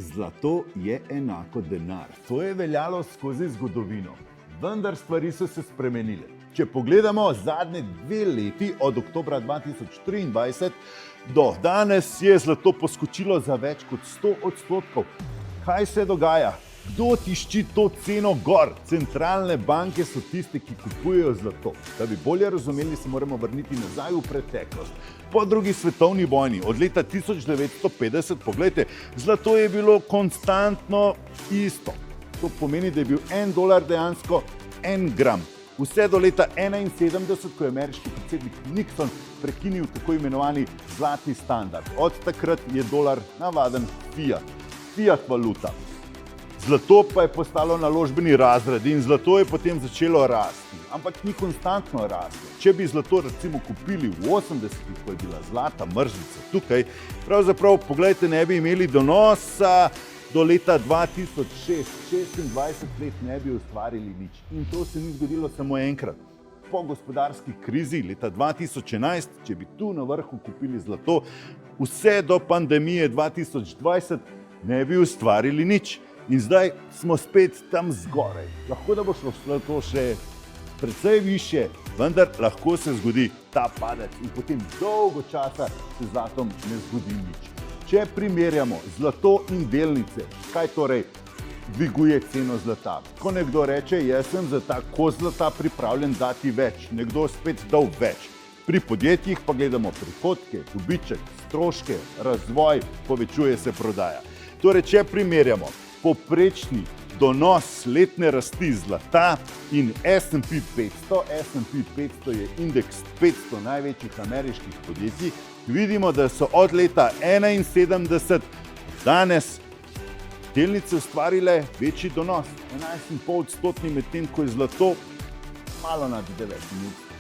Zlato je enako denar. To je veljalo skozi zgodovino. Vendar stvari so se spremenile. Če pogledamo zadnje 2 leti, od oktobra 2023 do danes, je zlato poskočilo za več kot 100%. Kaj se dogaja? Kdo tišči to ceno gor? Centralne banke so tiste, ki kupujejo zlato. Da bi bolje razumeli, se moramo vrniti nazaj v preteklost. Po drugi svetovni vojni, od leta 1950, poglejte, zlato je bilo konstantno isto. To pomeni, da je bil $1 dejansko 1 gram. Vse do leta 1971, ko je ameriški predsednik Nixon prekinil tako imenovani zlati standard. Od takrat je dolar navaden fiat valuta. Zlato pa je postalo naložbeni razred in zlato je potem začelo rasti. Ampak ni konstantno raslo. Če bi zlato recimo kupili v 80-ih, ko je bila zlata mrzlica tukaj, pravzaprav, poglejte, ne bi imeli donosa do leta 2006. 26 let ne bi ustvarili nič. In to se ni zgodilo samo enkrat. Po gospodarski krizi leta 2011, če bi tu na vrhu kupili zlato, vse do pandemije 2020 ne bi ustvarili nič. In zdaj smo spet tam zgoraj. Lahko da bo šlo zlato še precej više, vendar lahko se zgodi ta padec in potem dolgo časa se zlatom ne zgodi nič. Če primerjamo zlato in delnice, kaj torej dviguje ceno zlata? Ko nekdo reče, jaz sem za ta kos zlata pripravljen dati več, nekdo spet dal več. Pri podjetjih pa gledamo prihodke, dobiček, stroške, razvoj, povečuje se prodaja. Torej, če primerjamo poprečni donos letne rasti zlata in S&P 500. S&P 500 je indeks 500 največjih ameriških podjetij. Vidimo, da so od leta 1971 danes delnice ustvarile večji donos, 11,5%, medtem ko je zlato malo nad 9%.